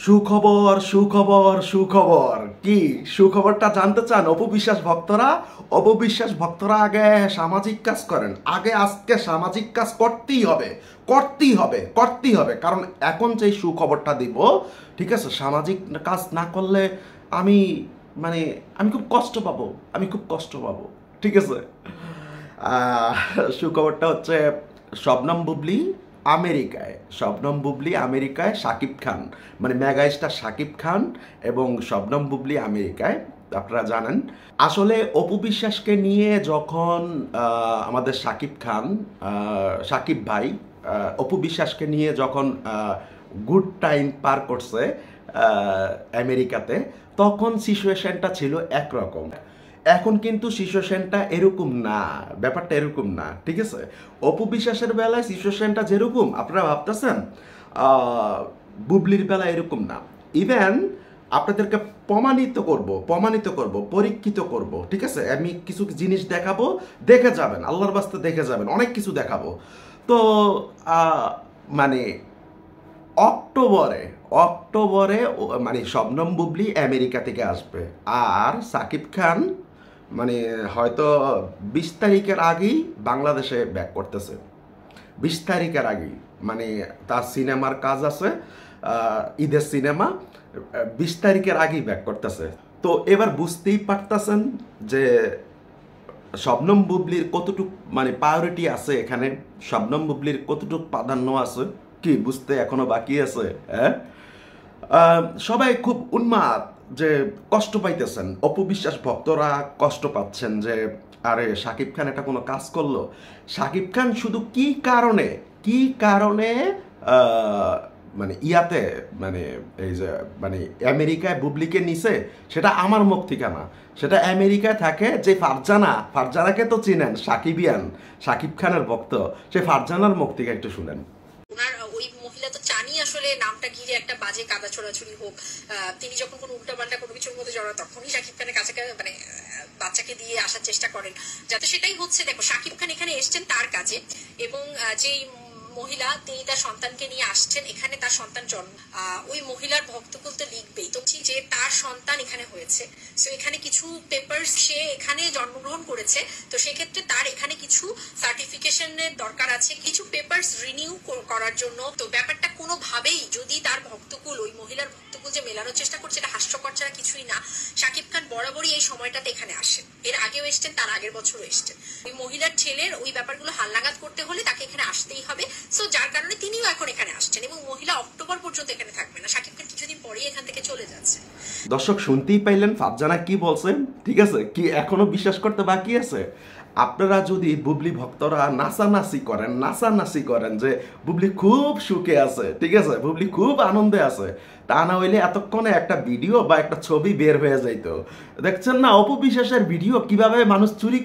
সুখবর সুখবর সুখবর কি সুখবরটা জানতে চান? অপবিশ্বাস ভক্তরা, অপবিশ্বাস ভক্তরা আগে সামাজিক কাজ করেন। আগে আজকে সামাজিক কাজ করতেই হবে, করতেই হবে, করতেই হবে। কারণ এখন যে সুখবরটা দিব, ঠিক আছে, সামাজিক কাজ না করলে আমি মানে আমি খুব কষ্ট পাবো, আমি খুব কষ্ট পাবো, ঠিক আছে। আহ, সুখবরটা হচ্ছে শবনম বুবলি আমেরিকায়, শবনম বুবলি আমেরিকায়, শাকিব খান মানে মেগা স্টার শাকিব খান এবং শবনম বুবলি আমেরিকায়, আপনারা জানেন। আসলে অপু বিশ্বাসকে নিয়ে যখন আমাদের শাকিব খান, শাকিব ভাই অপু বিশ্বাসকে নিয়ে যখন গুড টাইম পার করছে আমেরিকাতে, তখন সিচুয়েশনটা ছিল একরকম। এখন কিন্তু সিচুয়েশনটা এরকম না, ব্যাপারটা এরকম না, ঠিক আছে। অপু বিশ্বাসের বেলায় সিচুয়েশনটা যেরকম আপনারা ভাবতেছেন, বুবলির বেলা এরকম না। ইভেন আপনাদেরকে প্রমাণিত করব, পরীক্ষিত করব, ঠিক আছে। আমি কিছু জিনিস দেখাবো, দেখে যাবেন, আল্লাহর বাস্তে দেখে যাবেন, অনেক কিছু দেখাবো। তো মানে অক্টোবরে অক্টোবরে মানে শবনম বুবলি আমেরিকা থেকে আসবে, আর সাকিব খান মানে হয়তো 20 তারিখের আগেই বাংলাদেশে ব্যাক করতেছে। 20 তারিখের আগেই, মানে তার সিনেমার কাজ আছে, ঈদের সিনেমা, 20 তারিখের আগেই ব্যাক করতেছে। তো এবার বুঝতেই পারতেছেন যে শবনম বুবলির কতটুক মানে প্রায়োরিটি আছে এখানে, শবনম বুবলির কতটুক প্রাধান্য আছে, কি বুঝতে এখনো বাকি আছে? হ্যাঁ, সবাই খুব উন্মাদ, যে কষ্ট পাইতেছেন, অপবিশ্বাস ভক্তরা কষ্ট পাচ্ছেন যে আরে শাকিব খান এটা কোনো কাজ করলো। শাকিব খান শুধু কি কারণে মানে ইয়াতে মানে এই যে মানে আমেরিকায় বুবলিকে নিছে, সেটা আমার মুখ থেকে না, সেটা আমেরিকায় থাকে যে ফারজানাকে তো চিনেন, সাকিবিয়ান, শাকিব খানের ভক্ত, সেই ফারজানার মুখ থেকে একটু শুনেন। ওনার ওই মহিলা তো চানি আসলে নামটা ঘিরে একটা বাজে কাদা ছোড়াছুড়ি হোক, তিনি যখন কোনো উল্টাপাল্টা কোনো কিছুর মধ্যে জড়ান তখনই শাকিব খানের কাছে মানে বাচ্চাকে দিয়ে আসার চেষ্টা করেন, যাতে সেটাই হচ্ছে। দেখো, শাকিব খান এখানে এসছেন তার কাজে, এবং যেই মহিলা তিনি তার সন্তানকে নিয়ে আসছেন এখানে, তার সন্তান জন্ম, ওই মহিলার ভক্তকুল তো লিখবেই তো যে তার সন্তান এখানে হয়েছে। সো এখানে কিছু পেপারস, সে এখানে জন্মগ্রহণ করেছে, তো সেক্ষেত্রে তার এখানে কিছু সার্টিফিকেশনের দরকার আছে, কিছু পেপারস রিনিউ করার জন্য। তো ব্যাপারটা কোনোভাবেই যদি তার ভক্তকুল, ওই মহিলার ভক্তকুল যে মেলানোর চেষ্টা করছে, এটা হাস্যকর ছাড়া কিছুই না। শাকিব খান বরাবরই এই সময়টাতে এখানে আসেন, এর আগেও এসছেন, তার আগের বছরও এসছেন। ওই মহিলার ছেলের ওই ব্যাপারগুলো হালনাগাদ করতে হলে তাকে এখানে আসতেই হবে। সো যার কারণে তিনিও এখন এখানে আসছেন, এবং মহিলা অক্টোবর পর্যন্ত এখানে থাকবে না, শাকিব খান কিছুদিন পরেই এখান থেকে চলে যাচ্ছে। দর্শক শুনতেই পাইলেন ফারজানা কি বলছেন, ঠিক আছে, কি এখনো বিশ্বাস করতে বাকি আছে? আপনারা যদি বুবলি ভক্তরা নাচানাচি করেন যে বুবলি খুব সুখে আছে, ঠিক আছে, বুবলি খুব আনন্দে আছে, তা না হইলে এতক্ষণে একটা ভিডিও বা একটা ছবি বের হয়ে যাইতো। দেখছেন না অপবিশ্বাসের ভিডিও কিভাবে মানুষ চুরি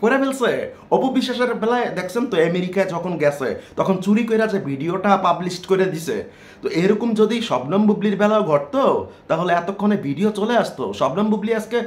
করে ফেলছে। অপবিশ্বাসের বেলায় দেখছেন তো, আমেরিকায় যখন গেছে তখন চুরি করে যে ভিডিওটা পাবলিশ করে দিছে। তো এরকম যদি শবনম বুবলির বেলাও ঘটতো, তাহলে এতক্ষণে ভিডিও চলে আসতো। শবনম বুবলি আজকে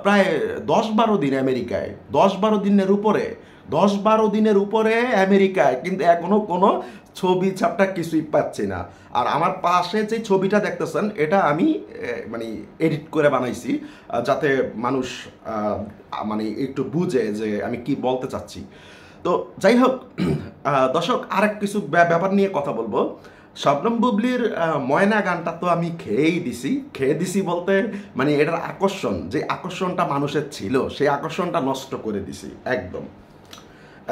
প্রায় 10-12 দিন আমেরিকায়, 10-12 দিনের উপরে, 10-12 দিনের উপরে আমেরিকায়, কিন্তু এখনো কোনো ছবি ছাপটা কিছুই পাচ্ছি না। আর আমার পাশে যে ছবিটা দেখতেছেন, এটা আমি মানে এডিট করে বানাইছি, যাতে মানুষ মানে একটু বুঝে যে আমি কি বলতে চাচ্ছি। তো যাই হোক, দর্শক আরেক কিছু ব্যাপার নিয়ে কথা বলবো। শবনম বুবলির ময়না গানটা তো আমি খেয়ে দিছি বলতে মানে এটার আকর্ষণ, যে আকর্ষণটা মানুষের ছিল, সেই আকর্ষণটা নষ্ট করে দিছি, একদম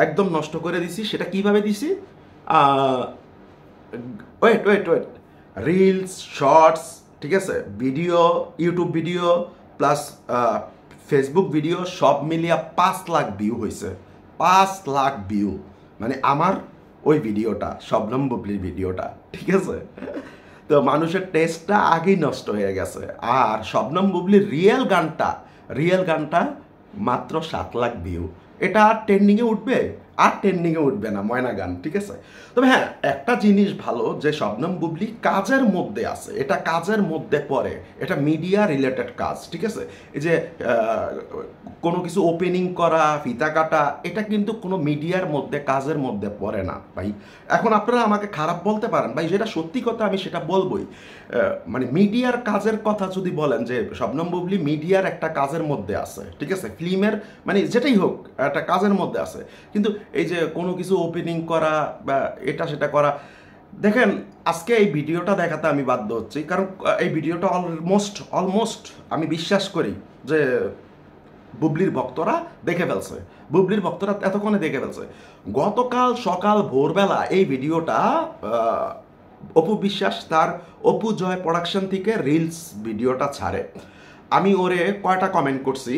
একদম নষ্ট করে দিছি। সেটা কিভাবে দিছি? Wait wait wait reels, shorts, ঠিক আছে, video, YouTube video plus Facebook video সব মিলিয়ে 5 লাখ ভিউ হয়েছে। 5 লাখ ভিউ, মানে আমার ওই ভিডিওটা, শবনম বুবলির ভিডিওটা, ঠিক আছে। তো মানুষের টেস্টটা আগেই নষ্ট হয়ে গেছে। আর শবনম বুবলির রিয়েল গানটা মাত্র 7 লাখ ভিউ। এটা ট্রেন্ডিংয়ে উঠবে? আর ট্রেন্ডিংয়ে উঠবে না ময়না গান, ঠিক আছে? তবে হ্যাঁ, একটা জিনিস ভালো যে শবনম বুবলি কাজের মধ্যে আছে, এটা কাজের মধ্যে পড়ে, এটা মিডিয়া রিলেটেড কাজ, ঠিক আছে? এই যে কোনো কিছু ওপেনিং করা, ফিতা কাটা, এটা কিন্তু কোনো মিডিয়ার মধ্যে কাজের মধ্যে পড়ে না ভাই। এখন আপনারা আমাকে খারাপ বলতে পারেন ভাই, যেটা সত্যি কথা আমি সেটা বলবোই। মানে মিডিয়ার কাজের কথা যদি বলেন যে শবনম বুবলি মিডিয়ার একটা কাজের মধ্যে আছে, ঠিক আছে, ফিল্মের মানে যেটাই হোক একটা কাজের মধ্যে আছে, কিন্তু এই যে কোনো কিছু ওপেনিং করা বা এটা সেটা করা, দেখেন আজকে এই ভিডিওটা দেখাতে আমি বাধ্য হচ্ছি, কারণ এই ভিডিওটা অলমোস্ট আমি বিশ্বাস করি যে বুবলির ভক্তরা দেখে ফেলছে, বুবলির ভক্তরা এতক্ষণে দেখে ফেলছে। গতকাল সকাল ভোরবেলা এই ভিডিওটা অপু বিশ্বাস তার অপু জয় প্রোডাকশন থেকে রিলস ভিডিওটা ছাড়ে। আমি ওরে কয়টা কমেন্ট করছি,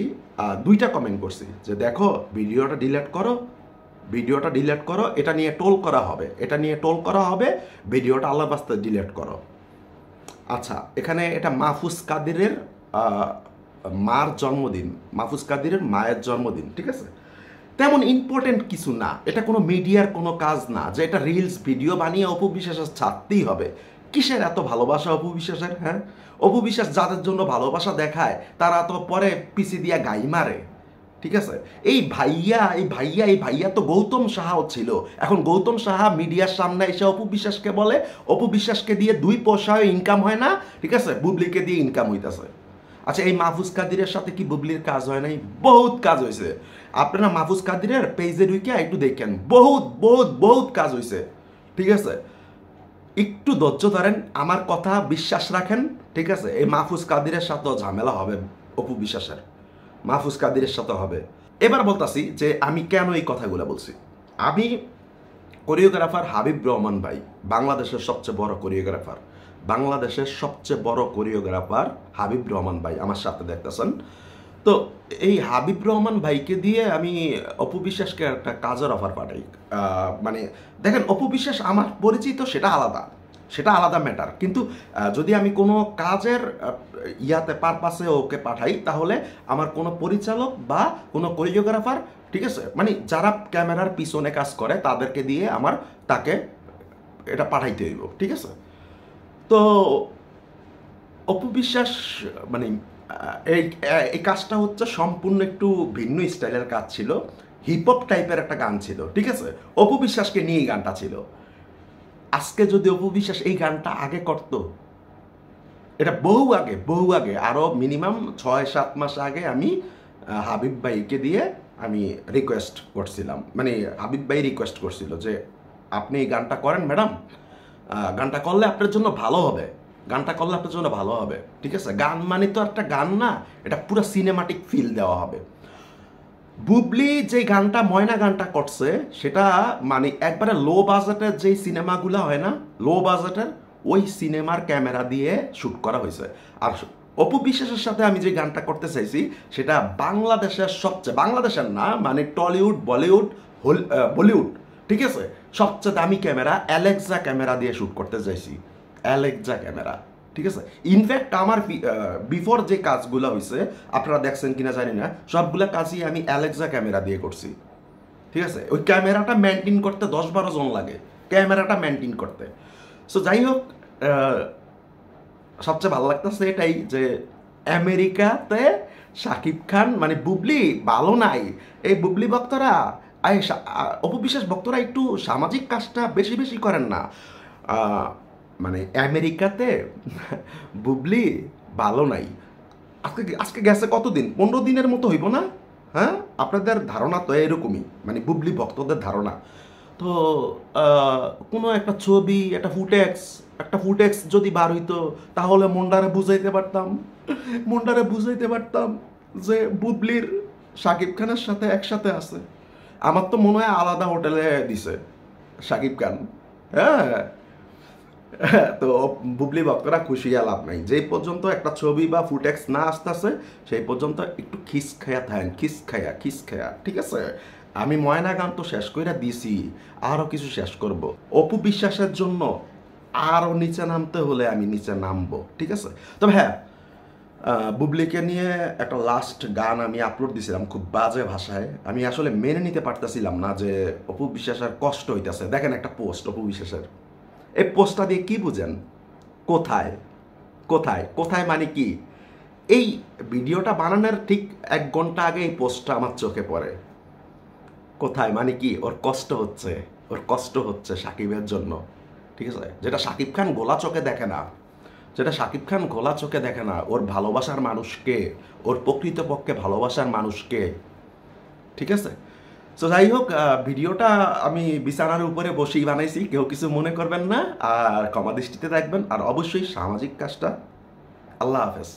2টা কমেন্ট করছি যে দেখো ভিডিওটা ডিলিট করো, ভিডিওটা ডিলিট করো, এটা নিয়ে টোল করা হবে, এটা নিয়ে টোল করা হবে, ভিডিওটা আল্লাহর বাস্তে ডিলিট করো। আচ্ছা, এখানে এটা মাহফুজ কাদিরের মার জন্মদিন, মাহফুজ কাদিরের মায়ের জন্মদিন, ঠিক আছে? তেমন ইম্পর্টেন্ট কিছু না, এটা কোনো মিডিয়ার কোনো কাজ না যে এটা রিলস ভিডিও বানিয়ে অপু বিশ্বাসের ছাড়তেই হবে। কিসের এত ভালোবাসা অপু বিশ্বাসের? হ্যাঁ, অপু বিশ্বাস যাদের জন্য ভালোবাসা দেখায় তারা তো পরে পিছি দিয়া গাই মারে, ঠিক আছে? এই ভাইয়া তো গৌতম সাহাও ছিল, এখন গৌতম সাহা মিডিয়ার সামনে এসে অপু বিশ্বাসকে বলে অপু বিশ্বাসকে দিয়ে 2 পয়সায় ইনকাম হয় না, ঠিক আছে, বুবলিকে দিয়ে ইনকাম হইতেছে। আচ্ছা, এই মাহফুজ কাদিরের সাথে কি বুবলির কাজ হয় নাই? বহুত কাজ হয়েছে। আপনারা মাহফুজ কাদিরের পেজে ঢুকে একটু দেখেন, বহুত কাজ হয়েছে, ঠিক আছে? একটু ধৈর্য ধরেন, আমার কথা বিশ্বাস রাখেন, ঠিক আছে? এই মাহফুজ কাদিরের সাথেও ঝামেলা হবে অপু বিশ্বাসের, মাহফুজ কাদিরের সাথে হবে। এবার বলতাছি যে আমি কেন এই কথাগুলো বলছি। আমি কোরিওগ্রাফার হাবিব রহমান ভাই, বাংলাদেশের সবচেয়ে বড় কোরিওগ্রাফার, বাংলাদেশের সবচেয়ে বড় কোরিওগ্রাফার হাবিব রহমান ভাই আমার সাথে দেখতেছেন। তো এই হাবিব রহমান ভাইকে দিয়ে আমি অপু বিশ্বাসকে একটা কাজের অফার পাঠাই। মানে দেখেন, অপু বিশ্বাস আমার পরিচিত, সেটা আলাদা ম্যাটার, কিন্তু যদি আমি কোনো কাজের পারপাসে ওকে পাঠাই, তাহলে আমার কোনো পরিচালক বা কোনো কোরিওগ্রাফার, ঠিক আছে, মানে যারা ক্যামেরার পিছনে কাজ করে তাদেরকে দিয়ে তাকে এটা পাঠাইতে হইব, ঠিক আছে? তো অপু বিশ্বাস মানে এই কাজটা হচ্ছে সম্পূর্ণ একটু ভিন্ন স্টাইলের কাজ ছিল, হিপহপ টাইপের একটা গান ছিল, ঠিক আছে? অপু বিশ্বাসকে নিয়ে এই গানটা ছিল। আজকে যদি অপু বিশ্বাস এই গানটা আগে করত, এটা বহু আগে আরো মিনিমাম 6-7 মাস আগে আমি হাবিব ভাইকে দিয়ে আমি রিকোয়েস্ট করছিলাম, মানে হাবিব ভাই রিকোয়েস্ট করছিল যে আপনি এই গানটা করেন ম্যাডাম, গানটা করলে আপনার জন্য ভালো হবে, গানটা করলে আপনার জন্য ভালো হবে, ঠিক আছে? গান মানে তো একটা গান না, এটা পুরো সিনেমাটিক ফিল দেওয়া হবে। বুবলি যে গানটা ময়না গানটা করছে সেটা মানে একবারে লো বাজেটের যেই সিনেমাগুলো হয় না, লো বাজেটের ওই সিনেমার ক্যামেরা দিয়ে শ্যুট করা হয়েছে। আর অপু বিশ্বাসের সাথে আমি যে গানটা করতে চাইছি সেটা বাংলাদেশের না, মানে টলিউড, বলিউড, ঠিক আছে, সবচেয়ে দামি ক্যামেরা অ্যালেক্সা ক্যামেরা দিয়ে শ্যুট করতে চাইছি, অ্যালেক্সা ক্যামেরা, ঠিক আছে? ইনফ্যাক্ট আমার বিফোর যে কাজগুলো হয়েছে আপনারা দেখছেন কিনা জানি না, সবগুলো কাজই আমি অ্যালেক্সা ক্যামেরা দিয়ে করছি, ঠিক আছে? ওই ক্যামেরাটা মেনটেন করতে 10-12 জন লাগে, ক্যামেরাটা মেনটেন করতে। সো যাই হোক, সবচেয়ে ভালো লাগতেছে এটাই যে আমেরিকাতে শাকিব খান মানে বুবলি ভালো নাই, এই বুবলি ভক্তরা, অপু বিশ্বাস ভক্তরা একটু সামাজিক কাজটা বেশি করেন না। মানে আমেরিকাতে বুবলি ভালো নাই, আজকে গেছে কতদিন, 15 দিনের মতো হইব না? হ্যাঁ, আপনাদের ধারণা তো এরকমই, মানে বুবলি ভক্তদের ধারণা। তো কোনো একটা ছবি, একটা ফুটেক্স যদি বার হইতো তাহলে মন্ডারে বুঝাইতে পারতাম যে বুবলির শাকিব খানের সাথে একসাথে আছে। আমার তো মনে হয় আলাদা হোটেলে দিছে শাকিব খান। হ্যাঁ, তো বুবলি ভক্তরা খুশি লাভ নাই, যেই পর্যন্ত একটা ছবি বা ফুটেক্স না আসতেছে সেই পর্যন্ত একটু খিস খায়া, ঠিক আছে? আমি ময়না গান তো শেষ করে দিছি, আরও কিছু শেষ করব। অপু বিশ্বাসের জন্য আরও নিচে নামতে হলে আমি নিচে নামবো, ঠিক আছে? তবে হ্যাঁ, বুবলিকে নিয়ে একটা লাস্ট গান আমি আপলোড দিছিলাম খুব বাজে ভাষায়। আমি আসলে মেনে নিতে পারতেছিলাম না যে অপু বিশ্বাসের কষ্ট হইতেছে। দেখেন একটা পোস্ট অপু বিশ্বাসের, এই পোস্টটা দিয়ে কি বুঝেন? কোথায় কোথায় কোথায় মানে কি? এই ভিডিওটা বানানোর ঠিক 1 ঘন্টা আগে এই পোস্টটা আমার চোখে পড়ে। কোথায় মানে কি? ওর কষ্ট হচ্ছে, ওর কষ্ট হচ্ছে সাকিবের জন্য, ঠিক আছে? যেটা সাকিব খান গোলা চোখে দেখে না, যেটা সাকিব খান গোলা চোখে দেখে না, ওর ভালোবাসার মানুষকে, ওর প্রকৃতপক্ষে ভালোবাসার মানুষকে, ঠিক আছে? তো যাই হোক, ভিডিওটা আমি বিছানার উপরে বসেই বানাইছি, কেউ কিছু মনে করবেন না, আর ক্ষমা দৃষ্টিতে দেখবেন, আর অবশ্যই সামাজিক কাজটা। আল্লাহ হাফেজ।